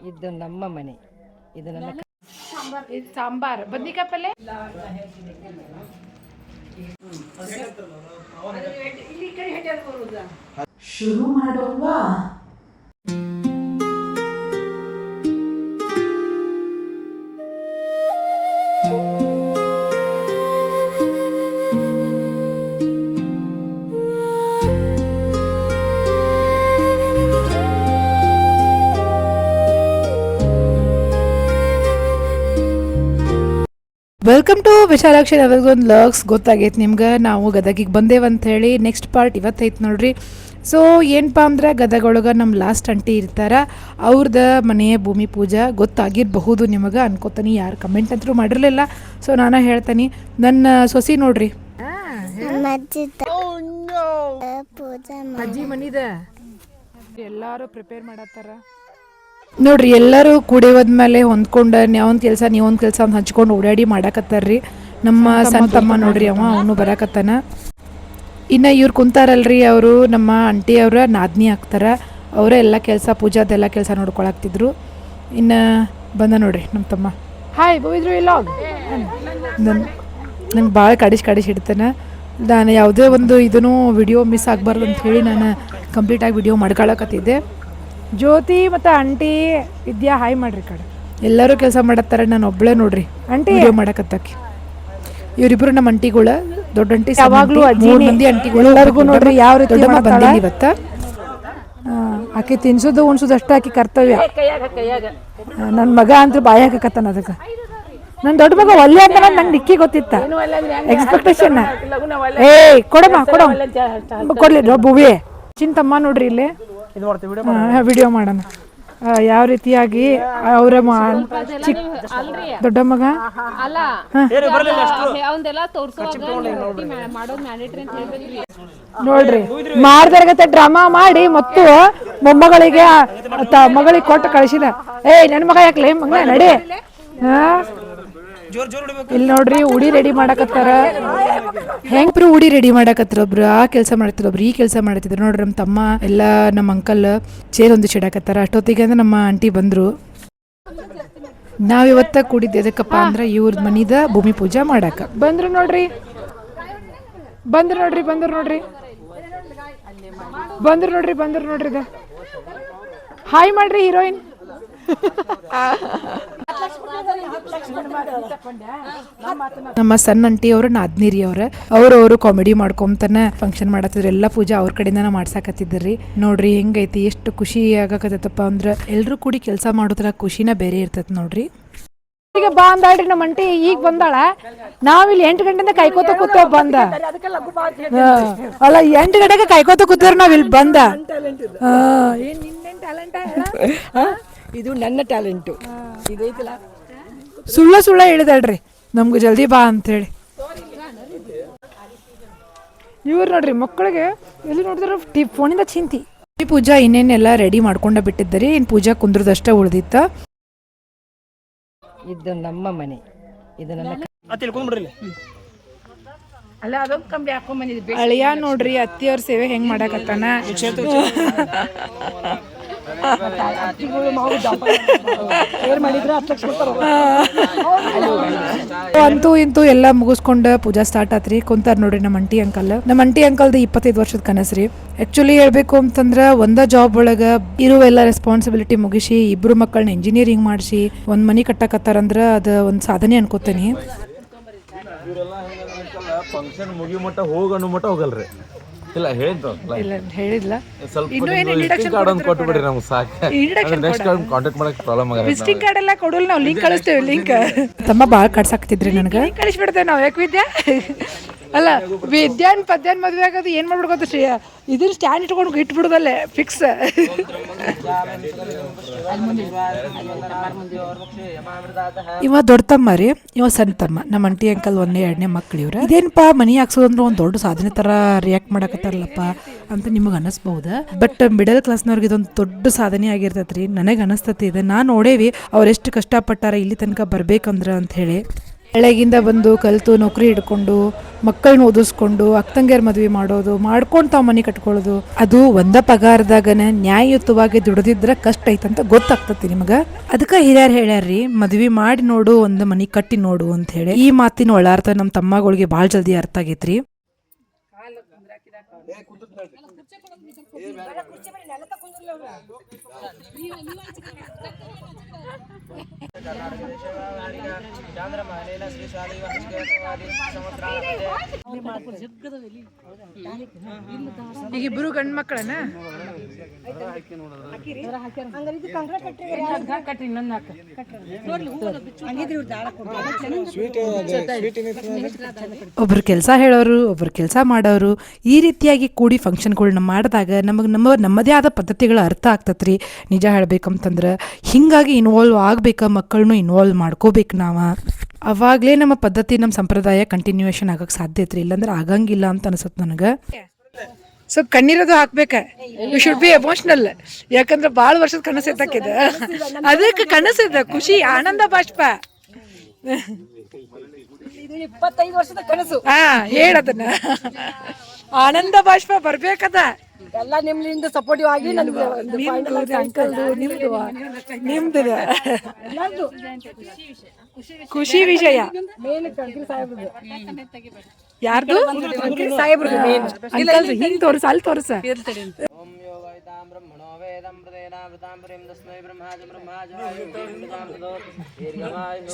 ಇದು ನಮ್ಮ ಮನೆ, ಇದು ನನ್ನ ಸಾಂಬಾರ್ ಬದ್ನಿಕಾಯಿ ಪಲ್ಯ. ಶುರು ಮಾಡೋಲ್ವಾ? Welcome to Vishalakshi Navalgund vlogs. ಗೊತ್ತಾಗೈತೆ ನಿಮ್ಗೆ, ನಾವು ಗದಗಿಗೆ ಬಂದೇವಂತ ಹೇಳಿ. ನೆಕ್ಸ್ಟ್ ಪಾರ್ಟ್ ಇವತ್ತೈತೆ ನೋಡ್ರಿ. ಸೊ ಏನಪ್ಪ ಅಂದ್ರೆ ಗದಗೊಳಗೆ ನಮ್ಮ ಲಾಸ್ಟ್ ಅಂಟಿ ಇರ್ತಾರೆ, ಅವ್ರದ್ದು ಮನೆಯ ಭೂಮಿ ಪೂಜೆ ಗೊತ್ತಾಗಿರಬಹುದು ನಿಮಗೆ ಅನ್ಕೋತಾನೆ. ಯಾರು ಕಮೆಂಟ್ ಅಂತೂ ಮಾಡಿರಲಿಲ್ಲ, ಸೊ ನಾನು ಹೇಳ್ತೀನಿ. ನನ್ನ ಸೊಸಿ ನೋಡ್ರಿ, ಅಜ್ಜಿ ಮನಿದ ಎಲ್ಲರೂ ಪ್ರಿಪೇರ್ ಮಾಡತ್ತಾರ ನೋಡ್ರಿ. ಎಲ್ಲರೂ ಕೂಡಿ ಹೋದ್ಮೇಲೆ ಹೊಂದ್ಕೊಂಡು ನಾವೊಂದು ಕೆಲಸ ನೀವೊಂದು ಕೆಲಸ ಅಂತ ಹಂಚ್ಕೊಂಡು ಓಡಾಡಿ ಮಾಡಾಕತ್ತಾರ್ರಿ. ನಮ್ಮ ಸಣ್ಣ ತಮ್ಮ ನೋಡ್ರಿ, ಅವನು ಬರಾಕತ್ತಾನ. ಇನ್ನು ಇವ್ರು ಕುಂತಾರಲ್ರಿ, ಅವರು ನಮ್ಮ ಆಂಟಿ ಅವರ ನಾದ್ನಿ ಆಗ್ತಾರ. ಅವರೇ ಎಲ್ಲ ಕೆಲಸ ಪೂಜಾದೆಲ್ಲ ಕೆಲಸ ನೋಡ್ಕೊಳಕ್ತಿದ್ರು. ಇನ್ನು ಬಂದ ನೋಡ್ರಿ ನಮ್ಮ ತಮ್ಮ. ಹಾಯ್ ಬೋಯಿದ್ರು ಇಲ್ಲ ನಂಗೆ ಭಾಳ ಕಾಡಿಸಿ ಇಡ್ತಾನೆ. ನಾನು ಯಾವುದೇ ಒಂದು ಇದನ್ನು ವಿಡಿಯೋ ಮಿಸ್ ಆಗಬಾರ್ದು ಅಂತ ಹೇಳಿ ನಾನು ಕಂಪ್ಲೀಟಾಗಿ ವಿಡಿಯೋ ಮಾಡ್ಕೊಳಕತ್ತಿದ್ದೆ. ಜ್ಯೋತಿ ಮತ್ತು ಆಂಟಿ ವಿದ್ಯಾ ಹಾಯ್ ಮಾಡ್ರಿ. ಕಡೆ ಎಲ್ಲರೂ ಕೆಲಸ ಮಾಡತ್ತಾರೆ, ನಾನು ಒಬ್ಬಳೇ ನೋಡ್ರಿ ಆಂಟಿ ವಿಡಿಯೋ ಮಾಡಕತ್ತಾಕಿ. ಇವರಿಬ್ರು ನಮ್ಮ ಅಂಟಿಗಳು, ದೊಡ್ಡ ಅಂಟಿ ಯಾವಾಗಲೂ ಮಂದಿ ಅಂಟಿಗಳು ಎಲ್ಲರಿಗೂ ನೋಡ್ರಿ ಯಾವ ರೀತಿ ಬಂದಿಲ್ಲ ಇವತ್ತ. ಆಕೆ ತಿನ್ಸೋದು ಉಣ್ಸೋದು ಅಷ್ಟು ಆಕಿ ಕರ್ತವ್ಯ. ನನ್ನ ಮಗ ಅಂತ ಬಾಯಿ ಹಾಕಕತ್ತಾನ. ಅದಕ್ಕೆ ನನ್ನ ದೊಡ್ಡ ಮಗ ಒಲ್ಲೆ ಅಂತ ನಂಗೆ ನಿಕ್ಕಿ ಗೊತ್ತಿತ್ತ ಎಕ್ಸ್ಪೆಕ್ಟೇಷನ್. ಕೊಡಮ್ಮ ಕೊಡ್ಲಿ ಭೂವಿ ಚಿಂತಮ್ಮ ನೋಡ್ರಿ ಇಲ್ಲಿ ವಿಡಿಯೋ ಮಾಡೋಣ ಯಾವ ರೀತಿಯಾಗಿ ಅವರ ದೊಡ್ಡ ಮಗ ನೋಡ್ರಿ ಮಾಡ್ದಾರ್ಗತ್ತೆ ಡ್ರಾಮಾ ಮಾಡಿ ಮತ್ತು ಮೊಮ್ಮಗಳಿಗೆ ಮಗಳಿಗೆ ಕೊಟ್ಟು ಕಳಿಸಿದ. ನನ್ನ ಮಗ ಯಾಕಲೇ ಮಗ ನಡಿ. ಇಲ್ಲಿ ನೋಡ್ರಿ ಉಡಿ ರೆಡಿ ಮಾಡಕತ್ತಾರ. ಹೆಂಗ್ರು ಉಡಿ ರೆಡಿ ಮಾಡಕತ್ತಾರ. ಒಬ್ರು ಆ ಕೆಲಸ ಮಾಡ್ತಿದ್ರು, ಒಬ್ರು ಈ ಕೆಲಸ ಮಾಡ್ತಿದ್ರು ನೋಡ್ರಿ. ನಮ್ಮ ತಮ್ಮ ಎಲ್ಲ ನಮ್ಮ ಅಂಕಲ್ ಚೇರ್ ಒಂದು ಚಿಡಾಕತ್ತಾರ. ಅಷ್ಟೊತ್ತಿಗೆ ಅಂದ್ರೆ ನಮ್ಮ ಆಂಟಿ ಬಂದ್ರು. ನಾವಿವತ್ತ ಕೂಡಿದ್ದು ಎದಕ್ಕಪ್ಪ ಅಂದ್ರೆ ಇವ್ರ ಮನಿದ ಭೂಮಿ ಪೂಜೆ ಮಾಡಾಕ ಬಂದ್ರು ನೋಡ್ರಿ. ಹಾಯ್ ಮಾಡ್ರಿ ಹೀರೋಯಿನ್. ನಮ್ಮ ಸಣ್ಣ ಅಂಟಿ ಅವ್ರ ನಾದ್ನೀರಿ ಅವರು ಕಾಮಿಡಿ ಮಾಡ್ಕೊಂತಾನೆ ಫಂಕ್ಷನ್ ಮಾಡತ್ತಿದ್ರು. ಎಲ್ಲ ಪೂಜಾ ಅವ್ರ ಕಡೆಯಿಂದಾನ ಮಾಡ್ಸಾಕತ್ತಿದ್ರಿ. ನೋಡ್ರಿ ಹೆಂಗೈತಿ, ಎಷ್ಟು ಖುಷಿ ಆಗಕತ್ತಪ್ಪ ಅಂದ್ರ ಎಲ್ರು ಕೂಡಿ ಕೆಲಸ ಮಾಡೋದ್ರ ಖುಷಿನ ಬೇರೆ ಇರ್ತೈತಿ ನೋಡ್ರಿ. ಈಗ ಬಾ ಅಂದಾಳ್ರಿ ನಮ್ಮ ಅಂಟಿ, ಈಗ ಬಂದಾಳ. ನಾವಿಲ್ಲಿ 8 ಗಂಟೆಯಿಂದ ಕಾಯ್ಕೋತ ಕೂತೇವ್ ಬಂದ. ಅಲ್ಲ 8 ಗಂಟೆಗೆ ಕಾಯ್ಕೋತ ಕೂತೇವ್ರ ನಾವ್ ಇಲ್ಲಿ ಬಂದ. ಇದು ನನ್ನ ಟ್ಯಾಲೆಂಟು. ಇದೈತಲ್ಲ ಸುಳ್ಳ ಹೇಳಿದಳ್ರಿ ನಮ್ಗೆ ಜಲ್ದಿ ಬಾ ಅಂತೇಳಿ. ಇವ್ರು ನೋಡ್ರಿ ಮಕ್ಕಳಿಗೆ ಎಲ್ಲಿ ನೋಡಿದ್ರೆ ಫೋನಿಂದ ಚಿಂತಿ. ಈ ಪೂಜಾ ಇನ್ನೇನೆಲ್ಲ ರೆಡಿ ಮಾಡ್ಕೊಂಡ ಬಿಟ್ಟಿದ್ದರಿ. ಇನ್ ಪೂಜಾ ಕುಂದ್ರದಷ್ಟೇ ಉಳ್ದಿತ್ತ. ಇದು ನಮ್ಮ ಮನೆ, ಇದು ನನ್ನ ಅಳಿಯ ನೋಡ್ರಿ ಅತ್ತಿಯವ್ರ ಸೇವೆ ಹೆಂಗ್ ಮಾಡಕತ್ತಾನ. ಅಂತೂ ಇಂತೂ ಎಲ್ಲ ಮುಗಿಸ್ಕೊಂಡ ಪೂಜಾ ಸ್ಟಾರ್ಟ್ ಆತ್ರಿ. ಕುಂತಾರ ನೋಡ್ರಿ ನಮ್ಮ ಅಂಟಿ ಅಂಕಲ್. ನಮ್ಮ ಅಂಟಿ ಅಂಕಲ್ದು 25 ವರ್ಷದ ಕನಸ್ರಿ. ಆಕ್ಚುಲಿ ಹೇಳ್ಬೇಕು ಅಂತಂದ್ರ ಒಂದ ಜಾಬ್ ಒಳಗ ಇರುವ ಎಲ್ಲ ರೆಸ್ಪಾನ್ಸಿಬಿಲಿಟಿ ಮುಗಿಸಿ 2 ಮಕ್ಕಳನ್ನ ಇಂಜಿನಿಯರಿಂಗ್ ಮಾಡಿಸಿ ಒಂದ್ ಮನಿ ಕಟ್ಟಕತ್ತಾರಂದ್ರ ಅದ ಒಂದ್ ಸಾಧನೆ ಅನ್ಕೋತೇನಿ. ಫಂಕ್ಷನ್ ಮುಗಿ ಮಟ್ಟ ಹೋಗೋ ಮಟ್ಟ ಹೋಗಲ್ರಿ. ಇಲ್ಲ ಹೇಳಿದ್ಲ ಸ್ವಲ್ಪ ಕೊಟ್ಬಿಡ್ರಿ ನಮ್ಗೆ ಸಾಕು. ನೆಕ್ಸ್ಟ್ ಕಾಂಟ್ಯಾಕ್ಟ್ ಮಾಡಕ್ ಪ್ರಾಬ್ಲಮ್ ಆಗುತ್ತೆ. ವಿಸಿಟಿಂಗ್ ಕಾರ್ಡ್ ಎಲ್ಲ ಕೊಡಲ್ಲ, ನಾವು ಲಿಂಕ್ ಕಳಿಸ್ತೇವೆ. ಲಿಂಕ್ ತಮ್ಮ ಭಾಳ ಕಳ್ಸಾಕ್ತಿದ್ರಿ ನನಗೆ. ಕಳಿಸ್ಬಿಡ್ತೇವೆ ನಾವು. ಯಾಕೆ ವಿದ್ಯಾ ಅಲ್ಲ ವಿದ್ಯಾನ್ ಪದ್ಯಾನ್ ಮದುವೆ ಆಗೋದು ಏನು ಮಾಡ್ಬಿಡ್ಕೋತ ಶ್ರೇಯ ಇದನ್ನ ಸ್ಟ್ಯಾಂಡ್ ಇಟ್ಕೊಂಡು ಇಟ್ಬಿಡೋದಲ್ಲೇ ಫಿಕ್ಸ್. ಇವ ದೊಡ್ಡ ತಮ್ಮ ರೀ, ಇವ ಸಣ್ಣ ತಮ್ಮ. ನಮ್ಮ ಅಂಟಿ ಅಂಕಲ್ 1ನೇ 2ನೇ ಮಕ್ಳು ಇವ್ರ. ಇದೇನಪ್ಪ ಮನಿ ಹಾಕ್ಸೋದಂದ್ರೆ ಒಂದು ದೊಡ್ಡ ಸಾಧನೆ ತರ ರಿಯಾಕ್ಟ್ ಮಾಡಕತ್ತಾರಲ್ಲಪ್ಪ ಅಂತ ನಿಮಗೆ ಅನಿಸ್ಬಹುದ. ಬಟ್ ಮಿಡಲ್ ಕ್ಲಾಸ್ನವ್ರಿಗೆ ಇದೊಂದು ದೊಡ್ಡ ಸಾಧನೆ ಆಗಿರ್ತೈತ್ರಿ. ನನಗೆ ಅನಿಸ್ತತಿ ಇದೆ. ನಾನು ನೋಡೇವಿ ಅವ್ರು ಎಷ್ಟು ಕಷ್ಟಪಟ್ಟಾರ ಇಲ್ಲಿ ತನಕ ಬರ್ಬೇಕಂದ್ರ ಅಂತ ಹೇಳಿ. ಬೆಳಗಿಂದ ಬಂದು ಕಲಿತು ನೌಕರಿ ಹಿಡ್ಕೊಂಡು ಮಕ್ಕಳನ್ನ ಓದಿಸ್ಕೊಂಡು ಅಕ್ಕಂಗಿಯರ್ ಮದುವೆ ಮಾಡೋದು ಮಾಡ್ಕೊಂಡು ತಾವು ಮನೆ ಕಟ್ಕೊಳ್ಳೋದು ಅದು ಒಂದ ಪಗಾರದಾಗನ ನ್ಯಾಯಯುತವಾಗಿ ದುಡಿದಿದ್ರೆ ಕಷ್ಟ ಐತಂತ ಗೊತ್ತಾಗ್ತತಿ ನಿಮಗೆ. ಅದಕ್ಕೆ ಹಿರಿಯರು ಹೇಳ್ಯಾರ್ರಿ ಮದುವೆ ಮಾಡಿ ನೋಡು ಒಂದು ಮನೆ ಕಟ್ಟಿ ನೋಡು ಅಂತ ಹೇಳಿ. ಈ ಮಾತಿನ ಒಳಾರ್ಥ ನಮ್ಮ ತಮ್ಮಗಳಿಗೆ ಭಾಳ ಜಲ್ದಿ ಅರ್ಥ ಆಗೈತ್ರಿ. ಈಗ ಇಬ್ರು ಗಂಡು ಮಕ್ಕಳನ್ನ ಒಬ್ರು ಕೆಲಸ ಹೇಳೋರು ಒಬ್ರು ಕೆಲಸ ಮಾಡೋರು ಈ ರೀತಿಯಾಗಿ ಕೂಡಿ ಫಂಕ್ಷನ್ಗಳನ್ನ ಮಾಡಿದಾಗ ನಮಗೆ ನಮ್ಮದೇ ಆದ ಪದ್ಧತಿಗಳ ಅರ್ಥ ಆಗ್ತತ್ರಿ. ನಿಜ ಹೇಳ್ಬೇಕಂತಂದ್ರೆ ಹಿಂಗಾಗಿ ಇನ್ವಾಲ್ವ್ ಆಗ್ಬೇಕ, ಮಕ್ಕಳನ್ನು ಇನ್ವಾಲ್ವ್ ಮಾಡ್ಕೋಬೇಕು ನಾವು. ಅವಾಗಲೇ ನಮ್ಮ ಪದ್ಧತಿ ನಮ್ಮ ಸಂಪ್ರದಾಯ ಕಂಟಿನ್ಯೂಯೇಷನ್ ಆಗಕ್ಕೆ ಸಾಧ್ಯ ಐತ್ರಿ, ಇಲ್ಲಾಂದ್ರೆ ಆಗಂಗಿಲ್ಲ ಅಂತ ಅನ್ಸುತ್ತೆ ನನಗೆ. ಸ್ವಲ್ಪ ಕಣ್ಣೀರದು ಹಾಕ್ಬೇಕ. ಯು ಶುಡ್ ಬಿ ಎಮೋಷನಲ್, ಯಾಕಂದ್ರೆ ಭಾಳ ವರ್ಷದ ಕನಸು ಇದ್ದಕ್ಕಿದೆ, ಅದಕ್ಕೆ ಕನಸಿದೆ, ಖುಷಿ, ಆನಂದ ಬಾಷ್ಪ. 25 ವರ್ಷದ ಕನಸು. ಹಾ, ಹೇಳದನ್ನ ಆನಂದ ಬಾಷ್ಪ ಬರ್ಬೇಕದ. ಎಲ್ಲ ನಿಮ್ಲಿಂದ ಸಪೋರ್ಟಿವ್ ಆಗಿ ನಿಮ್ದು ಖುಷಿ ವಿಷಯ. ಯಾರ್ದು ಸಾಹೇಬ್ರದ್ದು ಹಿಂಗ್ ತೋರ್ಸ, ಅಲ್ಲಿ ತೋರ್ಸ.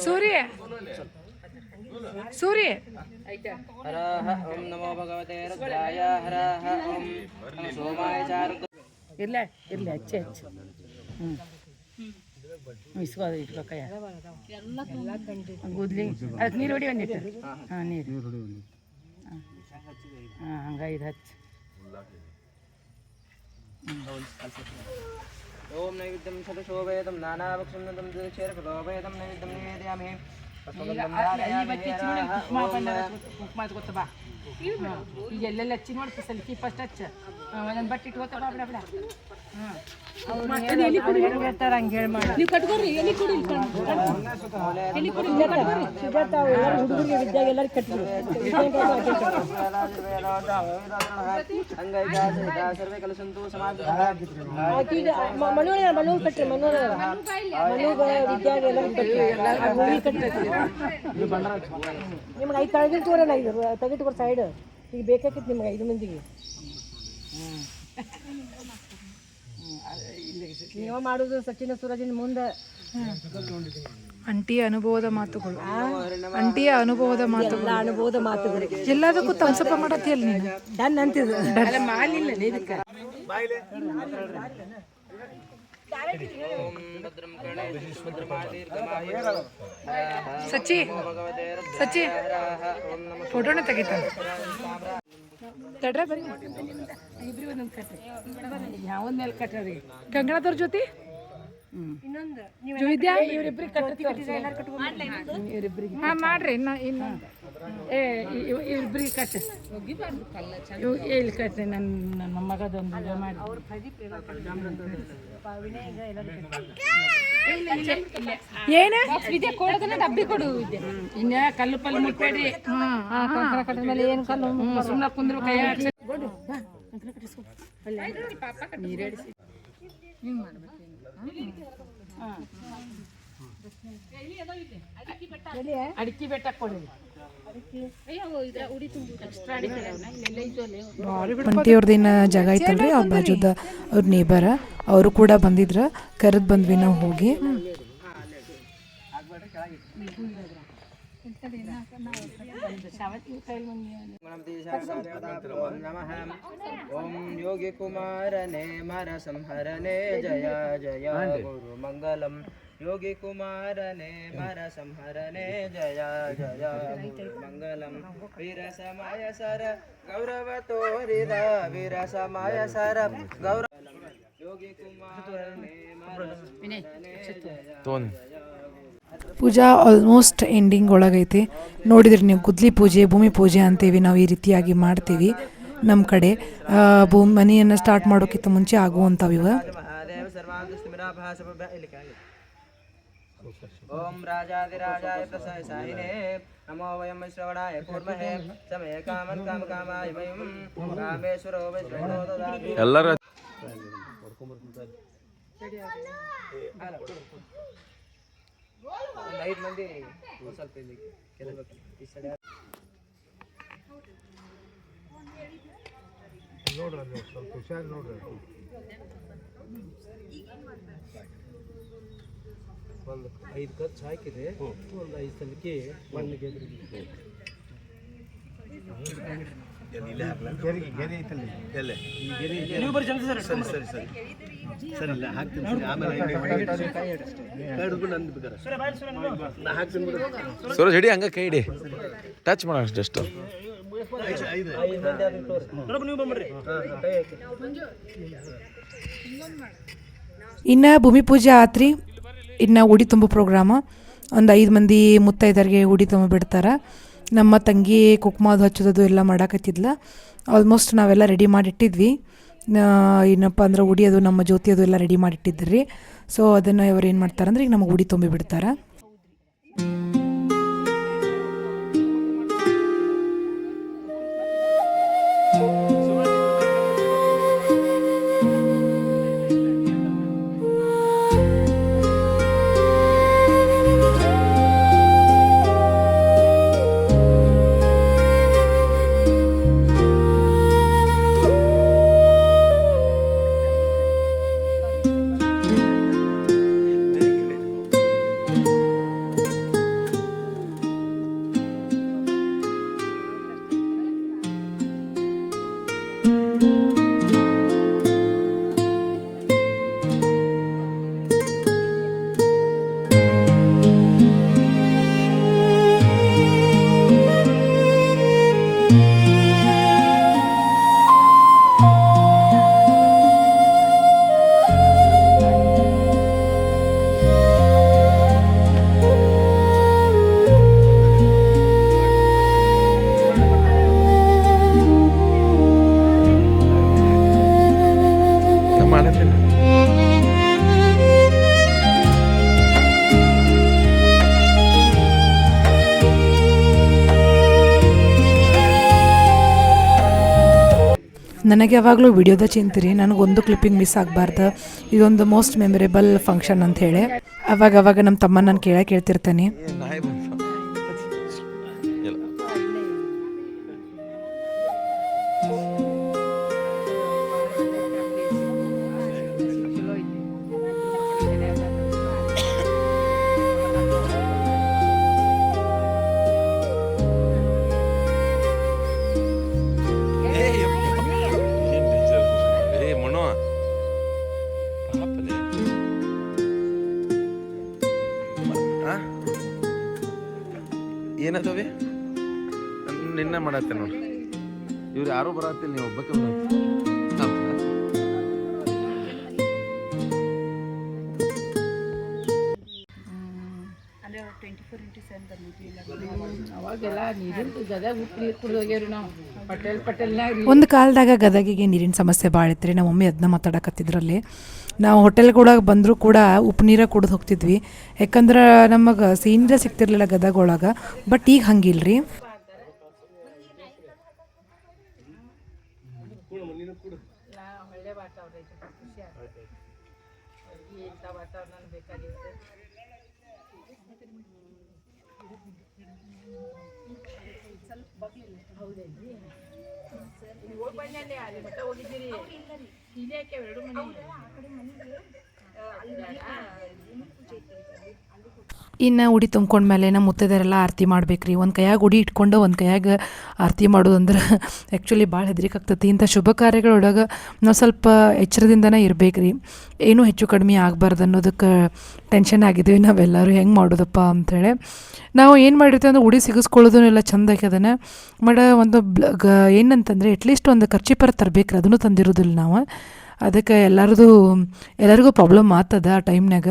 ಸೂರ್ಯ ಸೂರ್ಯ ಓಂ ನಮೋ ಭಗವತೆ ರುದ್ರಾಯ ಹರಹ ಓಂ ಸೋಮಾಯ ಚಾರುತ ಇಲ್ಲ ಇರ್ಲಿ ಹಚ್ಚೆ ಹಚ್ಚು. ಇಸ್ಕೋದು ಇಟ್ಬೇಕಯ್ಯ ಗುದ್ಲಿ ಅದಕ್ಕೆ ನೀರು ಹೊಡಿ ಒಂದಿಟ್ಟು. ಹಾಂ ನೀರು ಹಾಂ ಹಂಗೆ ಇದು ಹಚ್ಚು. ಓಂ ನೈವೇದ್ಯಂ ಶತಶೋಭೇದಂ ನಾನಾಭಕ್ಷಂ ಚೇರಕಲೋಭೇದಂ ನೈವೇದ್ಯಂ ನಿವೇದಯಾಮಿ. ಈಗ ಎಲ್ಲೆಲ್ಲ ಹಚ್ಚಿ ನೋಡಿ ಸಲ್ಕಿ ಫಸ್ಟ್ ಹಚ್ಚ ಒಂದೊಂದು ಬಟ್ಟೆ ಇಟ್ಕೋತಾವ ಬಿಡ ಬಿಡ. ಹೇಳ್ತಾರ ಹಂಗೆ ಹೇಳಿ ಮಾಡಿ ನೀವು ಕಟ್ಕೋರಿ. ಎಲ್ಲಿ ಕೊಡಿ ಹುಡುಗರಿಗೆ ವಿದ್ಯಾಗ ಎಲ್ಲರಿಗೂ ಕಟ್ಬಿಡು. ಸರ್ವೇ ಕಲಸಂತು ಸಮಾಜ ಮನೋರು ಕಟ್ರಿ. ಮನೋರ ವಿದ್ಯಾಗ ಎಲ್ಲರಿಗೂ ಕಟ್ಟಿ ನಿಮ್ಗೆ 5 ತಳಗಿನ ತೋರಲ್ಲ, ಇದು ತೆಗಿಟ್ಕೊಡ್ ಸೈಡ್. ಈಗ ಬೇಕಾಗಿತ್ತು ನಿಮ್ಗೆ 5 ಮಂದಿಗೆ. ನೀವು ಮಾಡೋದು ಸಚಿನ ಸೂರಜಿನ ಮುಂದೆ. ಅಂಟಿಯ ಅನುಭವದ ಮಾತುಗಳು, ಅಂಟಿಯ ಅನುಭವದ ಮಾತುಗಳು, ಅನುಭವದ ಮಾತುಗಳು ಎಲ್ಲದಕ್ಕೂ ತಂಸಪ್ಪ ಮಾಡತ್ತಿಯಲ್ಲ ನೀನು. ಡನ್ ಅಂತಿದ್ರು ಮಾಲಿಲ್ಲ ಇದಕ್ಕೆ. ಸಚ್ಚಿ ಸಚ್ಚಿ ಫೋಟೋನ ತೆಗಿತಾನೆ. ತಡ್ರೆ ಬನ್ನಿ, ಇಬ್ರು ಒಂದೊಂದು ಕಟ್ರಿ. ಯಾವೊಂದು ಮೇಲೆ ಕಟ್ರಿ ಗಂಗನಾಥವ್ರ ಜೊತೆ ಹಾಂ ಮಾಡ್ರಿ. ಇವ್ರಿಬ್ರಿಗೆ ಕಟ್ಟ ಇಲ್ಲಿ ಕಟ್ರಿ. ನನ್ನ ಮೊಮ್ಮಗದೊಂದು ಇದು ಮಾಡಿ ಏನ ಡಬ್ಬಿ ಕೊಡು. ಇನ್ನ ಕಲ್ಲು ಪಲ್ಲು ಮುಟ್ಬೇಡ್ರಿ. ಕಟ್ಟದ ಮೇಲೆ ಏನು ಕಲ್ಲು ಸುಮ್ಮನೆ ಕುಂದ್ರು ಕೈ ನೀರೇಡಿಸಿ ಹಿಂಗೆ ಮಾಡ್ಬೇಕು. ಅಡಿಕೆ ಬೆಟ್ಟ ಕೊಡಿ. ಬಂಟಿಯವ್ರದ್ದೇನು ಜಾಗ ಐತಲ್ರಿ, ಅವ್ರ ಬಾಜುದ ಅವ್ರ ನೇಬರ ಅವರು ಕೂಡ ಬಂದಿದ್ರ. ಕರೆದು ಬಂದ್ವಿ ನಾವು ಹೋಗಿ. ಓಂ ಯೋಗಿ ಕುಮಾರನೇ ಮರ ಸಂಹರನೆ ಜಯ ಜಯ ಗುರು ಮಂಗಲಂ. ಯೋಗಿ ಕುಮಾರನೇ ಮರ ಸಂಹರನೆ ಜಯ ಜಯ ಗುರು ಮಂಗಲಂ. ವೀರ ಸಮಯ ಸರ ಗೌರವ ತೋರಿದ ವೀರ ಸಮಯ ಸರ ಗೌರವ. ಯೋಗಿ ಕುಮಾರನೇ ಮರ ಸಂಹರನೆ ಜಯ. ಪೂಜಾ ಆಲ್ಮೋಸ್ಟ್ ಎಂಡಿಂಗ್ ಒಳಗೈತಿ. ನೋಡಿದ್ರಿ ನೀವು, ಗುದ್ಲಿ ಪೂಜೆ, ಭೂಮಿ ಪೂಜೆ ಅಂತೀವಿ ನಾವು, ಈ ರೀತಿಯಾಗಿ ಮಾಡ್ತೀವಿ ನಮ್ಮ ಕಡೆ. ಮನೆಯನ್ನು ಸ್ಟಾರ್ಟ್ ಮಾಡೋಕ್ಕಿಂತ ಮುಂಚೆ ಆಗುವಂಥವು ಇವು. ओम राजाधिराजाय प्रसयसायिने नमो वयं श्रवणाय कुर्महे समये कामं कामकामाय वयं कामेश्वरो वैश्वरो ददाति ಎಲ್ಲರೂ ಒಂದು 5 ಮಂದಿ ಸ್ವಲ್ಪ ಇಲ್ಲಿ ಕೆಳಗೆ ಈ ಸೈಡ್ ನೋಡ್ರಿ ಸ್ವಲ್ಪ ಹುಷಾರು ನೋಡ್ರಿ ಒಂದು 5 ಖರ್ಚು ಹಾಕಿದೆ ಒಂದು 5 ಸಲಕ್ಕೆ ಮಣ್ಣಿಗೆ ಸೂರಜ್ ಹಿಡಿ ಹಂಗ ಕೈ ಹಿಡಿ ಟಚ್ ಮಾಡೋಣ ಜಸ್ಟ್ ಇನ್ನು ಭೂಮಿ ಪೂಜೆ ಆತ್ರಿ. ಇನ್ನು ಉಡಿ ತುಂಬು ಪ್ರೋಗ್ರಾಮ ಒಂದು 5 ಮಂದಿ ಮುತ್ತೈದರಿಗೆ ಉಡಿ ತುಂಬ ಬಿಡ್ತಾರೆ. ನಮ್ಮ ತಂಗಿ ಕುಕ್ಮದು ಹಚ್ಚೋದು ಎಲ್ಲ ಮಾಡಾಕತ್ತಿದ್ಲ. ಆಲ್ಮೋಸ್ಟ್ ನಾವೆಲ್ಲ ರೆಡಿ ಮಾಡಿಟ್ಟಿದ್ವಿ. ಏನಪ್ಪ ಅಂದ್ರೆ ಉಡಿ ಅದು ನಮ್ಮ ಜ್ಯೋತಿ ಅದು ಎಲ್ಲ ರೆಡಿ ಮಾಡಿಟ್ಟಿದ್ರಿ. ಸೊ ಅದನ್ನು ಇವ್ರು ಏನು ಮಾಡ್ತಾರಂದ್ರೆ ಈಗ ನಮಗೆ ಉಡಿ ತುಂಬಿ ಬಿಡ್ತಾರೆ. ನನಗೆ ಯಾವಾಗಲೂ ವಿಡಿಯೋದ ಚಿಂತಿರಿ, ನನಗೊಂದು ಕ್ಲಿಪ್ಪಿಂಗ್ ಮಿಸ್ ಆಗಬಾರ್ದು, ಇದೊಂದು ಮೋಸ್ಟ್ ಮೆಮೊರೇಬಲ್ ಫಂಕ್ಷನ್ ಅಂತ ಹೇಳಿ ಅವಾಗ ನಮ್ಮ ತಮ್ಮ ನಾನು ಕೇಳ್ತಿರ್ತಾನೆ. ಏನದವಿ ನಿನ್ನೆ ಮಾಡತ್ತೆ ನೋಡಿ, ಇವ್ರು ಯಾರೂ ಬರತ್ತಿಲ್ಲ, ನೀವು ಒಬ್ಬಕ್ಕೆ ಒಂದು ಕಾಲದಾಗ ಗದಗಿಗೆ ನೀರಿನ ಸಮಸ್ಯೆ ಭಾಳ ಇತ್ತು ರೀ. ನಮ್ಮ ಮಮ್ಮಿ ಅದನ್ನ ಮಾತಾಡಕತ್ತಿದ್ರಲ್ಲಿ. ನಾವು ಹೋಟೆಲ್ಗೊಳಗೆ ಬಂದರೂ ಕೂಡ ಉಪ್ಪು ನೀರ ಕುಡಿದು ಹೋಗ್ತಿದ್ವಿ, ಯಾಕಂದ್ರೆ ನಮಗೆ ಸೀನಿರ ಸಿಗ್ತಿರ್ಲಿಲ್ಲ ಗದಗೊಳಗೆ. ಬಟ್ ಈಗ ಹಂಗಿಲ್ರಿ. ಇನ್ನು ಉಡಿ ತುಂಬ್ಕೊಂಡ್ಮೇಲೆ ನಮ್ಮ ಮುತ್ತೈದರೆಲ್ಲ ಆರತಿ ಮಾಡ್ಬೇಕ್ರಿ. ಒಂದು ಕೈಯಾಗ ಉಡಿ ಇಟ್ಕೊಂಡು ಒಂದು ಕೈಯಾಗ ಆರತಿ ಮಾಡೋದಂದ್ರೆ ಆ್ಯಕ್ಚುಲಿ ಭಾಳ ಹೆದರಿಕೆ ಆಗ್ತೈತಿ. ಇಂಥ ಶುಭ ಕಾರ್ಯಗಳೊಳಗೆ ನಾವು ಸ್ವಲ್ಪ ಎಚ್ಚರದಿಂದನೇ ಇರಬೇಕ್ರಿ, ಏನೂ ಹೆಚ್ಚು ಕಡಿಮೆ ಆಗಬಾರ್ದು ಅನ್ನೋದಕ್ಕೆ ಟೆನ್ಷನ್ ಆಗಿದ್ವಿ ನಾವೆಲ್ಲರೂ. ಹೆಂಗೆ ಮಾಡೋದಪ್ಪ ಅಂಥೇಳಿ ನಾವು ಏನು ಮಾಡಿರ್ತೀವಿ ಅಂದ್ರೆ ಉಡಿ ಸಿಗಿಸ್ಕೊಳ್ಳೋದು ಎಲ್ಲ ಚೆಂದ ಅದನ್ನು ಒಂದು ಏನಂತಂದರೆ ಅಟ್ಲೀಸ್ಟ್ ಒಂದು ಖರ್ಚಿಪರ ತರಬೇಕ್ರಿ, ಅದನ್ನು ತಂದಿರೋದಿಲ್ಲ ನಾವು. ಅದಕ್ಕೆ ಎಲ್ಲರಿಗೂ ಪ್ರಾಬ್ಲಮ್ ಆಗ್ತದ ಆ ಟೈಮ್ನಾಗ.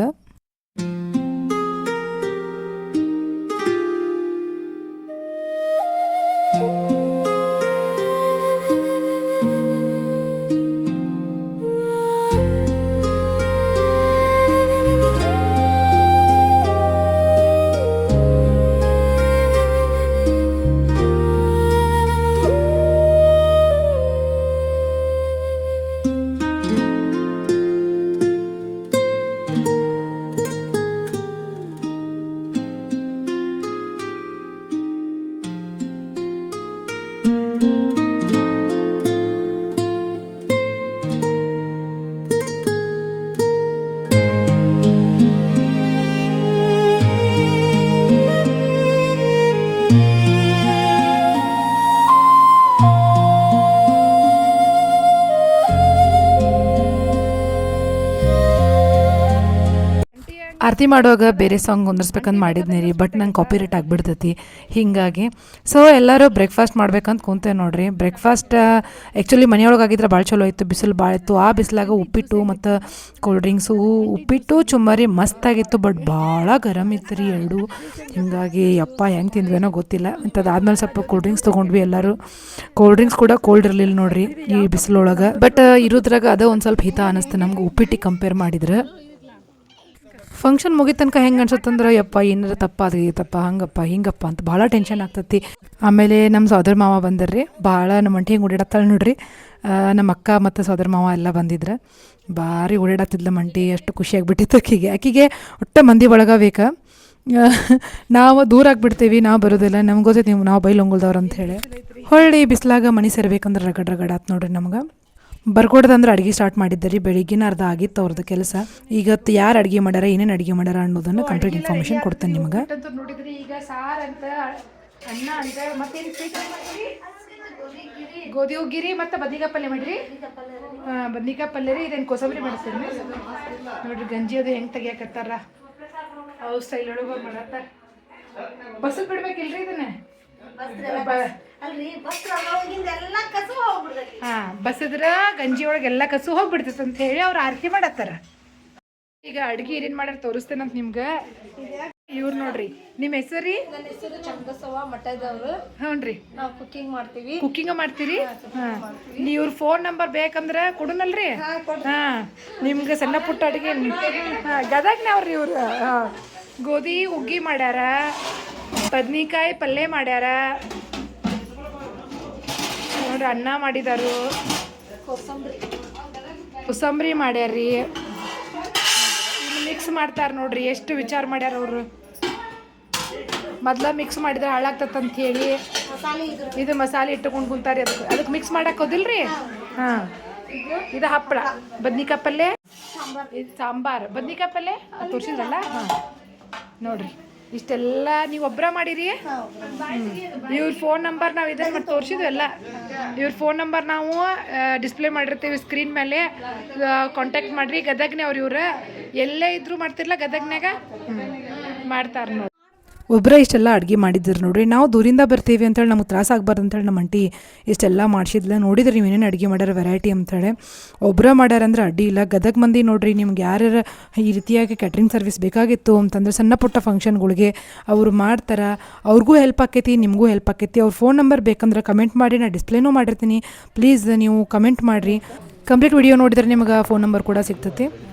ಆರತಿ ಮಾಡುವಾಗ ಬೇರೆ ಸಾಂಗ್ ಹೊಂದಿಸ್ಬೇಕಂತ ಮಾಡಿದ್ನಿ ರೀ, ಬಟ್ ನಂಗೆ ಕಾಪಿರೇಟ್ ಆಗಿಬಿಡ್ತೈತಿ. ಹೀಗಾಗಿ ಸೊ ಎಲ್ಲರೂ ಬ್ರೇಕ್ಫಾಸ್ಟ್ ಮಾಡ್ಬೇಕಂತ ಕುಂತೇವೆ ನೋಡ್ರಿ. ಬ್ರೇಕ್ಫಾಸ್ಟ್ ಆ್ಯಕ್ಚುಲಿ ಮನೆಯೊಳಗೆ ಆಗಿದ್ರೆ ಭಾಳ ಚಲೋ ಇತ್ತು, ಬಿಸಿಲು ಭಾಳ ಇತ್ತು. ಆ ಬಿಸಿಲಾಗ ಉಪ್ಪಿಟ್ಟು ಮತ್ತು ಕೋಲ್ಡ್ ಡ್ರಿಂಕ್ಸು, ಉಪ್ಪಿಟ್ಟು ಚುಮ್ಮರಿ ಮಸ್ತಾಗಿತ್ತು, ಬಟ್ ಭಾಳ ಗರಮ್ ಇತ್ತು ರೀ ಎರಡು. ಹೀಗಾಗಿ ಅಪ್ಪ ಹೆಂಗೆ ತಿಂದ್ವೇನೋ ಗೊತ್ತಿಲ್ಲ. ಮತ್ತು ಅದಾದ್ಮೇಲೆ ಸ್ವಲ್ಪ ಕೋಲ್ಡ್ ಡ್ರಿಂಕ್ಸ್ ತೊಗೊಂಡ್ವಿ ಎಲ್ಲರೂ. ಕೋಲ್ಡ್ ಡ್ರಿಂಕ್ಸ್ ಕೂಡ ಕೋಲ್ಡ್ ಇರಲಿಲ್ಲ ನೋಡ್ರಿ ಈ ಬಿಸಿಲೊಳಗೆ. ಬಟ್ ಇರೋದ್ರಾಗ ಅದು ಒಂದು ಸ್ವಲ್ಪ ಹಿತ ಅನ್ನಿಸ್ತು ನಮ್ಗೆ ಉಪ್ಪಿಟ್ಟಿಗೆ ಕಂಪೇರ್ ಮಾಡಿದ್ರೆ. ಫಂಕ್ಷನ್ ಮುಗಿದ ತನಕ ಹೆಂಗೆ ಅನ್ಸುತ್ತಂದ್ರೆ ಯಪ್ಪ ಏನಾರ ತಪ್ಪ ಆಗೈತಪ್ಪ, ಹಂಗಪ್ಪ ಹಿಂಗಪ್ಪ ಅಂತ ಭಾಳ ಟೆನ್ಷನ್ ಆಗ್ತೈತಿ. ಆಮೇಲೆ ನಮ್ಮ ಸೋದರ ಮಾವ ಬಂದರ್ರಿ, ಭಾಳ ನಮ್ಮ ಅಂಟಿ ಹಿಂಗೆ ಓಡಾಡತ್ತಾಳೆ ನೋಡ್ರಿ. ನಮ್ಮ ಅಕ್ಕ ಮತ್ತು ಸೋದರ ಮಾವ ಎಲ್ಲ ಬಂದಿದ್ರು, ಭಾರಿ ಓಡಾಡತ್ತಿದ್ಲ ಮಂಟಿ. ಅಷ್ಟು ಖುಷಿಯಾಗಿಬಿಟ್ಟಿತ್ತು ಆಕಿಗೆ ಒಟ್ಟು ಮಂದಿ ಒಳಗೆ ಬೇಕಾ. ನಾವು ದೂರ ಆಗಿಬಿಡ್ತೀವಿ, ನಾವು ಬರೋದಿಲ್ಲ, ನಮ್ಗೆ ಗೊತ್ತೈತಿ ನಾವು ಬೈಲೊಂಗಲ್ದವ್ರು ಅಂತ ಹೇಳಿ. ಹೊಳ್ಳಿ ಬಿಸಿಲಾಗ ಮನೆ ಸೇರ್ಬೇಕಂದ್ರೆ ರಗಡ್ ಆತು ನೋಡ್ರಿ ನಮ್ಗೆ. ಬರ್ಕೊಡ್ದಂದ್ರೆ ಅಡುಗೆ ಸ್ಟಾರ್ಟ್ ಮಾಡಿದ್ದರಿ, ಬೆಳಿಗ್ಗಿನ ಅರ್ಧ ಆಗಿತ್ತು ಅವ್ರದ್ದು ಕೆಲಸ. ಈಗತ್ತು ಯಾರು ಅಡುಗೆ ಮಾಡ್ಯಾರ, ಏನೇನು ಅಡುಗೆ ಮಾಡ್ಯಾರ ಅನ್ನೋದನ್ನು ಕಂಪ್ಲೀಟ್ ಇನ್ಫಾರ್ಮೇಷನ್ ಕೊಡ್ತೇನೆ ನಿಮ್ಗೆ. ನೋಡಿದ್ರಿ ಈಗ ಸಾರು ಅಂತ, ಅನ್ನ ಅಂತ, ಮತ್ತೇನು ಗೋಧಿ ಹುಗ್ಗಿರಿ ಮತ್ತು ಬದ್ನಿಕಾಯಿ ಪಲ್ಯ ಮಾಡಿರಿ. ಬದ್ನಿಕಾಯಿ ಪಲ್ಯ ರೀ, ಇದೇನು ಕೋಸಂಬರಿ ಮಾಡಿಸ್ತೀನಿ ನೋಡ್ರಿ. ಗಂಜಿ ಅದು ಹೆಂಗೆ ತೆಗಿಯಾಕತ್ತಾರ ಅವು ಸ್ಟೈಲ್ ಒಳಗೆ ಮಾಡತ್ತಾರ. ಬಸ್ಸಲ್ಲಿ ಬಿಡ್ಬೇಕಿಲ್ರಿ ಇದನ್ನ? ಹಾಂ, ಬಸ್ಸದ್ರ ಗಂಜಿ ಒಳಗೆ ಎಲ್ಲ ಕಸು ಹೋಗ್ಬಿಡ್ತೈತೆ ಅಂತ ಹೇಳಿ ಅವ್ರು ಆರತಿ ಮಾಡತ್ತಾರ. ಈಗ ಅಡ್ಗೆ ಏನೇನು ಮಾಡ್ಯಾರ ತೋರಿಸ್ತೇನಂತ ನಿಮ್ಗೆ. ಇವ್ರು ನೋಡ್ರಿ, ನಿಮ್ಮ ಹೆಸರು ರೀ? ನನ್ನ ಹೆಸರು ಚಂದಸವ್ವ ಮಠದವ್ರು. ಹ್ಞೂ ರೀ, ನಾವು ಕುಕಿಂಗ್ ಮಾಡ್ತೀವಿ. ಕುಕ್ಕಿಂಗ್ ಮಾಡ್ತೀರಿ? ಹಾಂ, ಇವ್ರ ಫೋನ್ ನಂಬರ್ ಬೇಕಂದ್ರೆ ಕೊಡುನಲ್ರಿ? ಹಾಂ, ನಿಮ್ಗೆ ಸಣ್ಣ ಪುಟ್ಟ ಅಡುಗೆ. ಹಾಂ, ಗದಗ್ನವ್ರಿ ಇವ್ರು. ಹಾಂ, ಗೋಧಿ ಹುಗ್ಗಿ ಮಾಡ್ಯಾರ, ಬದ್ನಿಕಾಯಿ ಪಲ್ಯ ಮಾಡ್ಯಾರ ನೋಡ್ರಿ, ಅನ್ನ ಮಾಡಿದಾರು, ಕೋಸಂಬರಿ ಮಾಡ್ಯಾರ್ರಿ, ಮಿಕ್ಸ್ ಮಾಡ್ತಾರೆ ನೋಡ್ರಿ. ಎಷ್ಟು ವಿಚಾರ ಮಾಡ್ಯಾರ ಅವರು. ಮೊದ್ಲ ಮಿಕ್ಸ್ ಮಾಡಿದ್ರೆ ಹಾಳಾಗ್ತದಂತ ಹೇಳಿ ಇದು ಮಸಾಲೆ ಇಟ್ಟುಕೊಂಡು ಕುಂತಾರೆ. ಅದಕ್ಕೆ ಮಿಕ್ಸ್ ಮಾಡಕ್ಕೆ ಹೋದಿಲ್ರಿ? ಹಾಂ, ಇದು ಹಪ್ಪಳ, ಬದ್ನಿಕಾಯಿ ಪಲ್ಯ, ಇದು ಸಾಂಬಾರು, ಬದ್ನಿಕಾಯಿ ಪಲ್ಯ ತೋರಿಸಿದ್ರಲ್ಲ. ಹಾಂ ನೋಡ್ರಿ, ಇಷ್ಟೆಲ್ಲ ನೀವು ಒಬ್ಬರ ಮಾಡಿರಿ. ಇವ್ರ ಫೋನ್ ನಂಬರ್ ನಾವು ಇದನ್ನು ಮಾಡಿ ತೋರಿಸಿದ್ವಲ್ಲ. ಇವ್ರ ಫೋನ್ ನಂಬರ್ ನಾವು ಡಿಸ್ಪ್ಲೇ ಮಾಡಿರ್ತೀವಿ ಸ್ಕ್ರೀನ್ ಮೇಲೆ, ಕಾಂಟ್ಯಾಕ್ಟ್ ಮಾಡಿರಿ. ಗದಗ್ನೇ ಅವ್ರು ಇವ್ರು, ಎಲ್ಲೇ ಇದ್ರೂ ಮಾಡ್ತಿರ್ಲ ಗದಗ್ನಾಗ ಮಾಡ್ತಾರೆ ನೋಡಿ. ಒಬ್ಬರೇ ಇಷ್ಟೆಲ್ಲ ಅಡುಗೆ ಮಾಡಿದ್ರು ನೋಡ್ರಿ. ನಾವು ದೂರಿಂದ ಬರ್ತೀವಿ ಅಂತೇಳಿ ನಮಗೆ ತ್ರಾಸ ಆಗ್ಬಾರ್ದು ಅಂತೇಳಿ ನಮ್ಮ ಅಂಟಿ ಇಷ್ಟೆಲ್ಲ ಮಾಡಿಸಿದ್ಲ. ನೋಡಿದ್ರಿ ನೀವು ಏನೇನು ಅಡುಗೆ ಮಾಡ್ಯಾರ ವೆರೈಟಿ ಅಂತೇಳಿ. ಒಬ್ಬರ ಮಾಡ್ಯಾರಂದ್ರೆ ಅಡ್ಡಿ ಇಲ್ಲ. ಗದಗ ಮಂದಿ ನೋಡ್ರಿ, ನಿಮ್ಗೆ ಯಾರ್ಯಾರು ಈ ರೀತಿಯಾಗಿ ಕ್ಯಾಟ್ರಿಂಗ್ ಸರ್ವಿಸ್ ಬೇಕಾಗಿತ್ತು ಅಂತಂದ್ರೆ ಸಣ್ಣ ಪುಟ್ಟ ಫಂಕ್ಷನ್ಗಳಿಗೆ ಅವರು ಮಾಡ್ತಾರೆ. ಅವ್ರಿಗೂ ಹೆಲ್ಪ್ ಆಕೈತಿ, ನಿಮಗೂ ಹೆಲ್ಪ್ ಆಕೈತಿ. ಅವ್ರ ಫೋನ್ ನಂಬರ್ ಬೇಕಂದ್ರೆ ಕಮೆಂಟ್ ಮಾಡಿ, ನಾನು ಡಿಸ್ಪ್ಲೇನೂ ಮಾಡಿರ್ತೀನಿ. ಪ್ಲೀಸ್ ನೀವು ಕಮೆಂಟ್ ಮಾಡಿರಿ. ಕಂಪ್ಲೀಟ್ ವಿಡಿಯೋ ನೋಡಿದ್ರೆ ನಿಮಗೆ ಫೋನ್ ನಂಬರ್ ಕೂಡ ಸಿಗ್ತೈತಿ.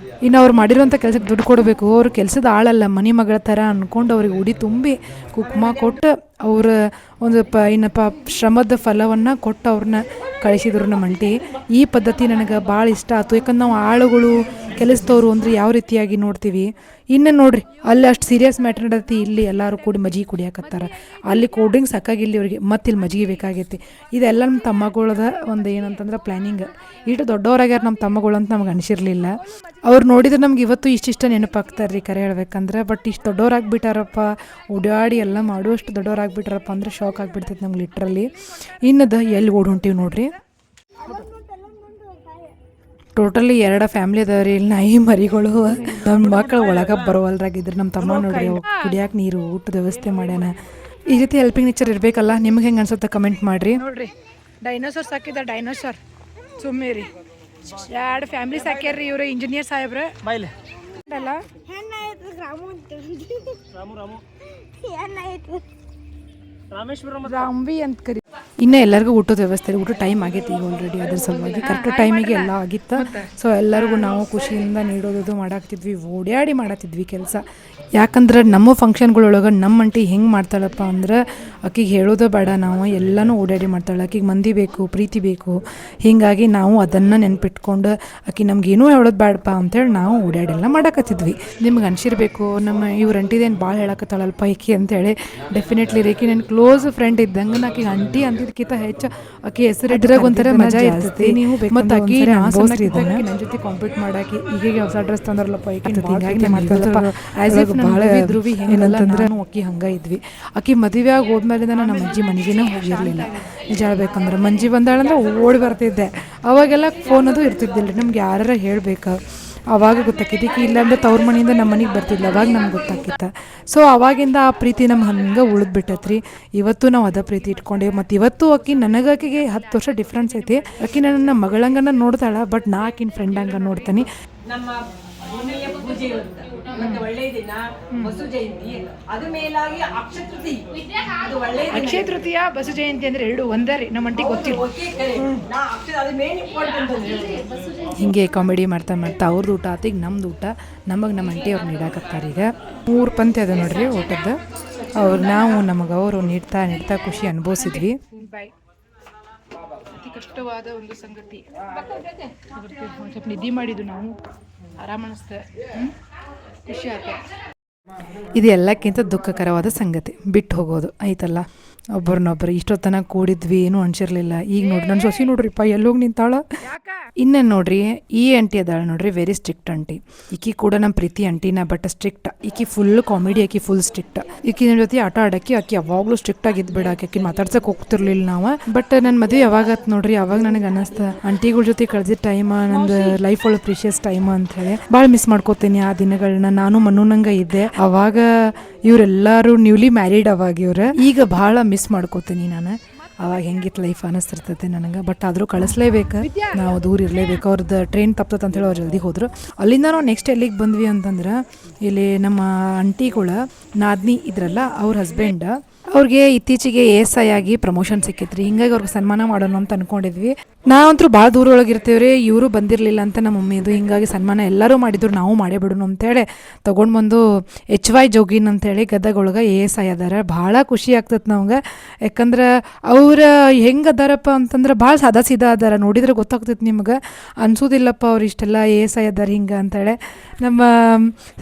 ಇನ್ನು ಅವ್ರು ಮಾಡಿರೋಂಥ ಕೆಲಸಕ್ಕೆ ದುಡ್ಡು ಕೊಡಬೇಕು. ಅವ್ರು ಕೆಲಸದ ಆಳಲ್ಲ, ಮನೆ ಮಗಳ ಥರ ಅಂದ್ಕೊಂಡು ಅವ್ರಿಗೆ ಉಡಿ ತುಂಬಿ ಕುಕ್ಮ ಕೊಟ್ಟು ಅವ್ರ ಒಂದು ಶ್ರಮದ ಫಲವನ್ನು ಕೊಟ್ಟು ಅವ್ರನ್ನ ಕಳಿಸಿದ್ರು ನಮ್ಮ ಅಂಟಿ. ಈ ಪದ್ಧತಿ ನನಗೆ ಭಾಳ ಇಷ್ಟ ಆಯ್ತು. ಯಾಕಂದ್ರೆ ನಾವು ಆಳುಗಳು ಕೆಲಸದವರು ಅಂದರೆ ಯಾವ ರೀತಿಯಾಗಿ ನೋಡ್ತೀವಿ. ಇನ್ನು ನೋಡ್ರಿ, ಅಲ್ಲಿ ಅಷ್ಟು ಸೀರಿಯಸ್ ಮ್ಯಾಟ್ರ್ ನಡತಿ, ಇಲ್ಲಿ ಎಲ್ಲರೂ ಕೂಡಿ ಮಜ್ಜಿಗೆ ಕುಡಿಯಾಕತ್ತಾರ. ಅಲ್ಲಿ ಕೋಲ್ಡ್ ಡ್ರಿಂಕ್ಸ್ ಸಾಕಾಗಿಲ್ಲ ಇವ್ರಿಗೆ, ಮತ್ತೆ ಇಲ್ಲಿ ಮಜ್ಜಿಗೆ ಬೇಕಾಗೈತಿ. ಇದೆಲ್ಲ ನಮ್ಮ ತಮ್ಮಗಳದ ಒಂದು ಏನಂತಂದ್ರೆ ಪ್ಲ್ಯಾನಿಂಗ್. ಇಷ್ಟು ದೊಡ್ಡವರಾಗ್ಯಾರ ನಮ್ಮ ತಮ್ಮಗಳು ಅಂತ ನಮ್ಗೆ ಅನಿಸಿರ್ಲಿಲ್ಲ. ಅವ್ರು ನೋಡಿದ್ರೆ ನಮ್ಗೆ ಇವತ್ತು ಇಷ್ಟಿಷ್ಟ ನೆನಪಾಗ್ತಾರೆ ರೀ ಕರೆ ಹೇಳ್ಬೇಕಂದ್ರೆ. ಬಟ್ ಇಷ್ಟು ದೊಡ್ಡವರಾಗ್ಬಿಟ್ಟಾರಪ್ಪ, ಓಡಾಡಿ ಎಲ್ಲ ಮಾಡುವಷ್ಟು ದೊಡ್ಡವರಾಗ್ಬಿಟ್ಟಾರಪ್ಪ ಅಂದ್ರೆ ಶಾಕ್ ಆಗಿಬಿಡ್ತೈತೆ ನಮ್ಗೆ ಲಿಟ್ರಲಿ. ಇನ್ನದ ಎಲ್ಲಿ ಓಡ್ ಹೊಂಟೀವಿ ನೋಡ್ರಿ. ಟೋಟಲಿ 2 ಫ್ಯಾಮ್ಲಿ ಅದಾವ್ರಿ. ಇಲ್ಲಿ ನಾಯಿ ಮರಿಗಳು, ನಮ್ಮ ಮಕ್ಕಳು ಒಳಗೆ ಬರೋವಲ್ರಾಗಿದ್ರು. ನಮ್ಮ ತಮ್ಮ ನೋಡ್ರಿ ಕುಡಿಯಾಕೆ ನೀರು, ಊಟದ ವ್ಯವಸ್ಥೆ ಮಾಡ್ಯಾನ. ಈ ರೀತಿ ಹೆಲ್ಪಿಂಗ್ ನೇಚರ್ ಇರಬೇಕಲ್ಲ. ನಿಮ್ಗೆ ಹೆಂಗೆ ಅನ್ಸುತ್ತೆ ಕಮೆಂಟ್ ಮಾಡಿರಿ. ನೋಡ್ರಿ, ಡೈನೋಸರ್ ಸಾಕಿದ ಡೈನೋಸರ್ ಸುಮ್ಮೇರಿ 2 ಫ್ಯಾಮ್ಲಿ ಸಾಕ್ಯಾರ್ರಿ ಇವರು. ಇಂಜಿನಿಯರ್ ಸಾಹೇಬ್ರ ಬಾಯ್ಲೆ ಅಲ್ಲ ರಾಮ್ವಿ ಅಂತ ಕರಿ. ಇನ್ನು ಎಲ್ಲರಿಗೂ ಊಟದ ವ್ಯವಸ್ಥೆ, ಊಟ ಟೈಮ್ ಆಗೈತಿ ಈಗ ಆಲ್ರೆಡಿ. ಅದ್ರ ಸಲುವಾಗಿ ಕರೆಕ್ಟ್ ಟೈಮಿಗೆ ಎಲ್ಲ ಆಗಿತ್ತು. ಸೊ ಎಲ್ಲರಿಗೂ ನಾವು ಖುಷಿಯಿಂದ ನೀಡೋದು ಮಾಡಾಕ್ತಿದ್ವಿ, ಓಡಾಡಿ ಮಾಡತ್ತಿದ್ವಿ ಕೆಲಸ. ಯಾಕಂದ್ರೆ ನಮ್ಮ ಫಂಕ್ಷನ್ಗಳೊಳಗೆ ನಮ್ಮ ಅಂಟಿ ಹೆಂಗೆ ಮಾಡ್ತಾಳಪ್ಪ ಅಂದ್ರೆ, ಆಕಿಗೆ ಹೇಳೋದು ಬೇಡ, ನಾವು ಎಲ್ಲನೂ ಓಡಾಡಿ ಮಾಡ್ತಾಳೆ. ಆಕಿಗೆ ಮಂದಿ ಬೇಕು, ಪ್ರೀತಿ ಬೇಕು. ಹೀಗಾಗಿ ನಾವು ಅದನ್ನು ನೆನ್ಪಿಟ್ಕೊಂಡು ಆಕಿ ನಮ್ಗೇನೂ ಹೇಳೋದು ಬೇಡಪ್ಪ ಅಂತೇಳಿ ನಾವು ಓಡಾಡೆಲ್ಲ ಮಾಡಾಕತ್ತಿದ್ವಿ. ನಿಮ್ಗೆ ಅನ್ಸಿರ್ಬೇಕು ನಮ್ಮ ಇವ್ರ ಅಂಟಿದೇನು ಭಾಳ ಹೇಳಕತ್ತಾಳಲ್ಪ ಈಕಿ ಅಂತೇಳಿ. ಡೆಫಿನೆಟ್ಲಿ ರೇಕಿ ನನ್ನ ಕ್ಲೋಸ್ ಫ್ರೆಂಡ್ ಇದ್ದಂಗೆ ಆಕಿಗೆ ಅಂಟಿ ಅಂತಿದ್ಕಿಂತ ಹೆಚ್ಚು ಆಕಿ ಹೆಸರು ಇದ್ರಾಗ ಒಂಥರ ಮಜಾ ಇರ್ತೈತಿ. ನೀವು ಮತ್ತು ಆಕಿ ನನ್ನ ಜೊತೆ ಕಾಂಪೀಟ್ ಮಾಡಾಕಿ ಈಗ ಹೊಸ ಡ್ರೆಸ್ ತಂದ್ರಲ್ಲಪ್ಪ ಈಕಿ ಹಿಂಗಾಗಿ ಮಾಡ್ತಾರಪ್ಪ. ಆ್ಯಸ್ ಇಫ್ ಭಾಳ ಇದ್ರು ಭೀ ಹೆಂಗಂತಂದ್ರೆ ಆಕಿ ಹಂಗೆ ಇದ್ವಿ. ಆಕಿ ಮದುವೆ ಆಗಿ ಹೋದ್ಮೇಲೆ ನಮ್ಮ ಅಜ್ಜಿ ಮನೆಗೇನೆ ಹೋಗಿರಲಿಲ್ಲ. ನಿಜ ಹೇಳ್ಬೇಕಂದ್ರೆ ಮಂಜಿ ಬಂದಾಳಂದ್ರೆ ಓಡಿ ಬರ್ತಿದ್ದೆ. ಅವಾಗೆಲ್ಲ ಫೋನ್ ಅದು ಇರ್ತಿದ್ದಿಲ್ಲ ರೀ. ನಮ್ಗೆ ಯಾರು ಹೇಳ್ಬೇಕು ಆವಾಗ ಗೊತ್ತಾಕೈತಿ ಈಕಿ ಇಲ್ಲಾಂದ್ರೆ ತವ್ರ ಮನೆಯಿಂದ ನಮ್ಮ ಮನೆಗೆ ಬರ್ತಿದ್ಲ ಅವಾಗ ನಮ್ಗೆ ಗೊತ್ತಾಕಿತ್ತು. ಸೊ ಅವಾಗಿಂದ ಆ ಪ್ರೀತಿ ನಮ್ಗೆ ಹಂಗೆ ಉಳಿದ್ಬಿಟ್ಟತ್ರಿ. ಇವತ್ತು ನಾವು ಅದ ಪ್ರೀತಿ ಇಟ್ಕೊಂಡೇವೆ. ಮತ್ತು ಇವತ್ತು ಆಕಿ ಆಕೆಗೆ 10 ವರ್ಷ ಡಿಫ್ರೆನ್ಸ್ ಐತಿ. ಆಕಿ ನನ್ನ ಮಗಳಂಗನ ನೋಡ್ತಾಳ, ಬಟ್ ನಾ ಆಕಿನ ಫ್ರೆಂಡ್ ಹಂಗೆ ನೋಡ್ತೀನಿ. ನಮ್ಮ ಭೂಮಿಯ ಪೂಜೆ ಮತ್ತೆ ಒಳ್ಳೆಯ ದಿನ ಬಸು ಜಯಂತಿ, ಅದು ಮೇಲಾಗಿ ಅಕ್ಷಯ ತೃತೀಯ, ಅದು ಒಳ್ಳೆಯ ದಿನ. ಅಕ್ಷಯ ತೃತೀಯ ಬಸು ಜಯಂತಿ ಅಂದ್ರೆ 2 ಒಂದೇ ರೀ, ನಮ್ಮ ಅಂಟಿಗೆ ಗೊತ್ತಿಲ್ಲ. ಅದು ಮೇನ್ ಇಂಪಾರ್ಟೆಂಟ್ ಅಂತ ಹೇಳಿ ಹಿಂಗೆ ಕಾಮಿಡಿ ಮಾಡ್ತಾ ಮಾಡ್ತಾ ಅವ್ರದ್ದು ಊಟ ಆತು. ಈಗ ನಮ್ದು ಊಟ ನಮಗೆ ನಮ್ಮ ಅಂಟಿ ಅವ್ರು ನೀಡಾಕತ್ತಾರೆ. ಈಗ 3 ಪಂಕ್ತಿ ಅದ ನೋಡ್ರಿ ಊಟದ್ದು. ನಾವು ನಮಗೆ ಅವರು ನೀಡ್ತಾ ಖುಷಿ ಅನುಭವಿಸಿದ್ವಿ. ಅತಿ ಕಷ್ಟವಾದ ಒಂದು ಸಂಗತಿ. ಸ್ವಲ್ಪ ನಿದ್ದೆ ಮಾಡಿದ್ದು ನಾವು, ಆರಾಮ ಅನಿಸ್ತೆ, ಖುಷಿ ಆಯ್ತು. ಇದು ಎಲ್ಲಕ್ಕಿಂತ ದುಃಖಕರವಾದ ಸಂಗತಿ, ಬಿಟ್ಟು ಹೋಗೋದು ಐತಲ್ಲ ಒಬ್ಬರನ್ನೊಬ್ಬರು. ಇಷ್ಟೊತ್ತನ ಕೂಡಿದ್ವಿ, ಏನೂ ಅನ್ಸಿರ್ಲಿಲ್ಲ. ಈಗ ನೋಡ್ರಿ ನನ್ನ ಸೊಸಿ ನೋಡ್ರಿಪ್ಪ ಎಲ್ಲೋಗಿ ನಿಂತಾಳ. ಇನ್ನು ನೋಡ್ರಿ ಈ ಆಂಟಿ ಅದಾಳ ನೋಡ್ರಿ, ವೆರಿ ಸ್ಟ್ರಿಕ್ಟ್ ಆಂಟಿ. ಈಕಿ ಕೂಡ ನಮ್ಮ ಪ್ರೀತಿ ಆಂಟಿನ, ಬಟ್ ಸ್ಟ್ರಿಕ್ಟ್. ಈಕಿ ಫುಲ್ ಕಾಮಿಡಿ, ಆಕಿ ಫುಲ್ ಸ್ಟ್ರಿಕ್ಟ್. ಈಕಿ ನನ್ನ ಜೊತೆ ಆಟ ಆಡೋಕ್ಕೆ ಆಕಿ ಯಾವಾಗಲೂ ಸ್ಟ್ರಿಕ್ಟ್ ಆಗಿದ್ದು ಬಿಡ. ಆಕಿ ಮಾತಾಡ್ಸಕ್ಕೆ ಹೋಗ್ತಿರ್ಲಿಲ್ಲ ನಾವು. ಬಟ್ ನನ್ನ ಮದುವೆ ಯಾವಾಗತ್ ನೋಡ್ರಿ, ಅವಾಗ ನನಗೆ ಅನ್ನಿಸ್ತ ಆಂಟಿಗಳ ಜೊತೆ ಕಳೆದಿದ್ದ ಟೈಮ್ ನಂದು ಲೈಫ್ ಒಳಗೆ ಪ್ರೀಶಿಯಸ್ ಟೈಮ್ ಅಂತ ಹೇಳಿ ಭಾಳ ಮಿಸ್ ಮಾಡ್ಕೋತೀನಿ ಆ ದಿನಗಳನ್ನ. ನಾನು ಮನ್ನೂನಂಗೆ ಇದ್ದೆ ಅವಾಗ. ಇವರೆಲ್ಲರೂ ನ್ಯೂಲಿ ಮ್ಯಾರಿಡ್ ಅವಾಗ ಇವ್ರು. ಈಗ ಭಾಳ ಮಿಸ್ ಮಾಡ್ಕೋತೀನಿ ನಾನು. ಅವಾಗ ಹೆಂಗಿತ್ತು ಲೈಫ್ ಅನ್ನಿಸ್ತಿರ್ತೈತೆ ನನಗೆ. ಬಟ್ ಆದರೂ ಕಳಿಸ್ಲೇಬೇಕು, ನಾವು ದೂರ ಇರಲೇಬೇಕು. ಅವ್ರದ್ದು ಟ್ರೈನ್ ತಪ್ತತ್ ಅಂತೇಳಿ ಅವ್ರು ಜಲ್ದಿ ಹೋದ್ರು. ಅಲ್ಲಿಂದ ನಾವು ನೆಕ್ಸ್ಟ್ ಎಲ್ಲಿಗೆ ಬಂದ್ವಿ ಅಂತಂದ್ರೆ, ಇಲ್ಲಿ ನಮ್ಮ ಆಂಟಿಗಳ ನಾದ್ನಿ ಇದ್ರಲ್ಲ ಅವ್ರ ಹಸ್ಬೆಂಡ್, ಅವ್ರಿಗೆ ಇತ್ತೀಚೆಗೆ ASI ಆಗಿ ಪ್ರಮೋಷನ್ ಸಿಕ್ಕಿತ್ರಿ. ಹಿಂಗಾಗಿ ಅವ್ರಿಗೆ ಸನ್ಮಾನ ಮಾಡೋಣ ಅಂತ ಅನ್ಕೊಂಡಿದ್ವಿ. ನಾವಂತರೂ ಭಾಳ ದೂರ ಒಳಗಿರ್ತೇವ್ರಿ, ಇವರು ಬಂದಿರಲಿಲ್ಲ ಅಂತ ನಮ್ಮ ಮಮ್ಮಿದು. ಹಿಂಗಾಗಿ ಸನ್ಮಾನ ಎಲ್ಲರೂ ಮಾಡಿದ್ರು, ನಾವು ಮಾಡೇ ಬಿಡೋಣ ಅಂತೇಳಿ ತೊಗೊಂಡು ಬಂದು HY ಜೋಗಿನ್ ಅಂತೇಳಿ ಗದಗ ಒಳಗೆ ASI ಅದಾರ. ಭಾಳ ಖುಷಿ ಆಗ್ತದೆ ನಮ್ಗೆ. ಯಾಕಂದ್ರೆ ಅವ್ರು ಹೆಂಗೆ ಅದಾರಪ್ಪ ಅಂತಂದ್ರೆ ಭಾಳ ಸಾದಾ ಸೀದಾ ಅದಾರ. ನೋಡಿದ್ರೆ ಗೊತ್ತಾಗ್ತೈತೆ ನಿಮ್ಗೆ, ಅನ್ಸೋದಿಲ್ಲಪ್ಪ ಅವ್ರು ಇಷ್ಟೆಲ್ಲ ASI ಅದಾರ ಹಿಂಗೆ ಅಂತೇಳಿ. ನಮ್ಮ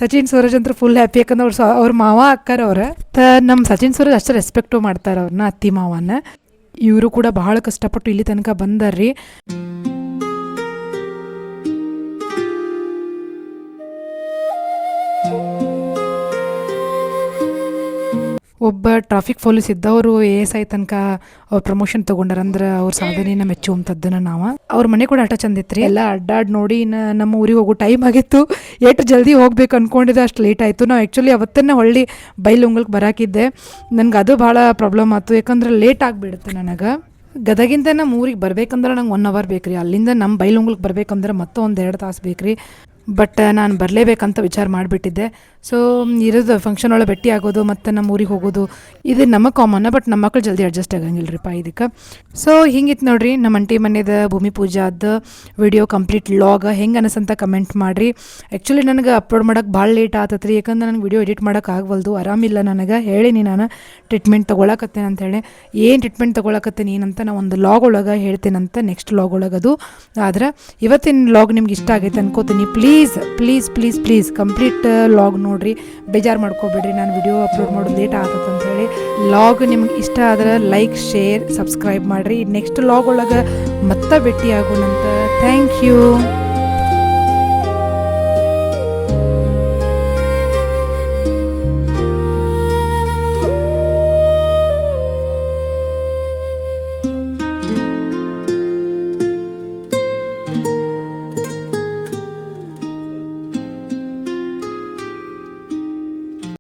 ಸಚಿನ್ ಸೂರಜ್ ಅಂತೂ ಫುಲ್ ಹ್ಯಾಪಿ. ಯಾಕಂದ್ರೆ ಅವ್ರ ಮಾವ ಅಕ್ಕಾರ ಅವ್ರ. ನಮ್ಮ ಸಚಿನ್ ಸೂರಜ್ ಅಷ್ಟು ರೆಸ್ಪೆಕ್ಟು ಮಾಡ್ತಾರೆ ಅವ್ರನ್ನ, ಅತ್ತಿ ಮಾವನ್ನ. ಇವರು ಕೂಡ ಬಹಳ ಕಷ್ಟಪಟ್ಟು ಇಲ್ಲಿ ತನಕ ಬಂದಾರ್ರಿ. ಒಬ್ಬ ಟ್ರಾಫಿಕ್ ಪೊಲೀಸ್ ಇದ್ದವರು ASI ತನಕ ಅವ್ರು ಪ್ರಮೋಷನ್ ತೊಗೊಂಡಾರ ಅಂದ್ರೆ ಅವ್ರ ಸಾಧನೆನ ಮೆಚ್ಚುವಂಥದ್ದನ್ನ ನಾವು. ಅವ್ರ ಮನೆ ಕೂಡ ಆಟ ಚಂದಿತ್ರಿ. ಎಲ್ಲ ಅಡ್ಡಾಡಿ ನೋಡಿ ನಮ್ಮ ಊರಿಗೆ ಹೋಗೋ ಟೈಮ್ ಆಗಿತ್ತು. ಎಷ್ಟು ಜಲ್ದಿ ಹೋಗ್ಬೇಕು ಅಂದ್ಕೊಂಡಿದ್ದೆ, ಅಷ್ಟು ಲೇಟ್ ಆಯಿತು. ನಾವು ಆ್ಯಕ್ಚುಲಿ ಅವತ್ತನ್ನ ಹೊಳ್ಳಿ ಬೈಲುಂಗಲ್ಗೆ ಬರಾಕಿದ್ದೆ. ನನಗೆ ಅದು ಭಾಳ ಪ್ರಾಬ್ಲಮ್ ಆಯ್ತು, ಯಾಕಂದ್ರೆ ಲೇಟ್ ಆಗಿಬಿಡುತ್ತೆ ನನಗೆ. ಗದಗಿಂದ ನಮ್ಮ ಊರಿಗೆ ಬರ್ಬೇಕಂದ್ರೆ ನಂಗೆ 1 ಅವರ್ ಬೇಕು ರೀ. ಅಲ್ಲಿಂದ ನಮ್ಮ ಬೈಲುಂಗಲ್ಗೆ ಬರ್ಬೇಕಂದ್ರೆ ಮತ್ತೆ 1-2 ತಾಸು ಬೇಕು ರೀ. ಬಟ್ ನಾನು ಬರಲೇಬೇಕಂತ ವಿಚಾರ ಮಾಡಿಬಿಟ್ಟಿದ್ದೆ. ಸೊ ಇರೋದು ಫಂಕ್ಷನ್ ಒಳಗೆ ಭೇಟಿ ಆಗೋದು ಮತ್ತು ನಮ್ಮ ಊರಿಗೆ ಹೋಗೋದು ಇದು ನಮ್ಮ ಕಾಮನ್ನ. ಬಟ್ ನಮ್ಮ ಮಕ್ಕಳು ಜಲ್ದಿ ಅಡ್ಜಸ್ಟ್ ಆಗಂಗಿಲ್ಲ ರೀಪ್ಪ ಇದಕ್ಕೆ. ಸೊ ಹಿಂಗಿತ್ತು ನೋಡ್ರಿ ನಮ್ಮ ಅಂಟಿ ಮನೆಯದು ಭೂಮಿ ಪೂಜಾದ ವಿಡಿಯೋ ಕಂಪ್ಲೀಟ್ ಲಾಗ್. ಹೆಂಗೆ ಅನಿಸಂತ ಕಮೆಂಟ್ ಮಾಡಿರಿ. ಆ್ಯಕ್ಚುಲಿ ನನಗೆ ಅಪ್ಲೋಡ್ ಮಾಡೋಕ್ಕೆ ಭಾಳ ಲೇಟ್ ಆತತ್ರಿ, ಯಾಕಂದ್ರೆ ನನಗೆ ವಿಡಿಯೋ ಎಡಿಟ್ ಮಾಡೋಕೆ ಆಗವಲ್ದು, ಆರಾಮಿಲ್ಲ ನನಗೆ. ಹೇಳೀನಿ ನಾನು ಟ್ರೀಟ್ಮೆಂಟ್ ತೊಗೊಳಕತ್ತೇನೆ ಅಂತೇಳಿ. ಏನು ಟ್ರೀಟ್ಮೆಂಟ್ ತೊಗೊಳಕತ್ತೇನೆ ಏನಂತ ನಾನು ಒಂದು ಲಾಗ್ ಒಳಗೆ ಹೇಳ್ತೇನಂತ, ನೆಕ್ಸ್ಟ್ ಲಾಗ್ ಒಳಗೆ ಅದು. ಆದ್ರೆ ಇವತ್ತಿನ ಲಾಗ್ ನಿಮ್ಗೆ ಇಷ್ಟ ಆಗೈತೆ ಅನ್ಕೋತೀನಿ. ಪ್ಲೀಸ್ ಕಂಪ್ಲೀಟ್ ಲಾಗ್ ನೋಡ್ರಿ, ಬೇಜಾರು ಮಾಡ್ಕೊಬೇಡ್ರಿ ನಾನು ವಿಡಿಯೋ ಅಪ್ಲೋಡ್ ಮಾಡೋದು ಲೇಟ್ ಆಗತ್ತೆ ಅಂತೇಳಿ. ಲಾಗ್ ನಿಮ್ಗೆ ಇಷ್ಟ ಆದ್ರೆ ಲೈಕ್, ಶೇರ್, ಸಬ್ಸ್ಕ್ರೈಬ್ ಮಾಡಿರಿ. ನೆಕ್ಸ್ಟ್ ಲಾಗ್ ಒಳಗೆ ಮತ್ತೆ ಭೇಟಿ ಆಗೋಣಂತ. Thank you.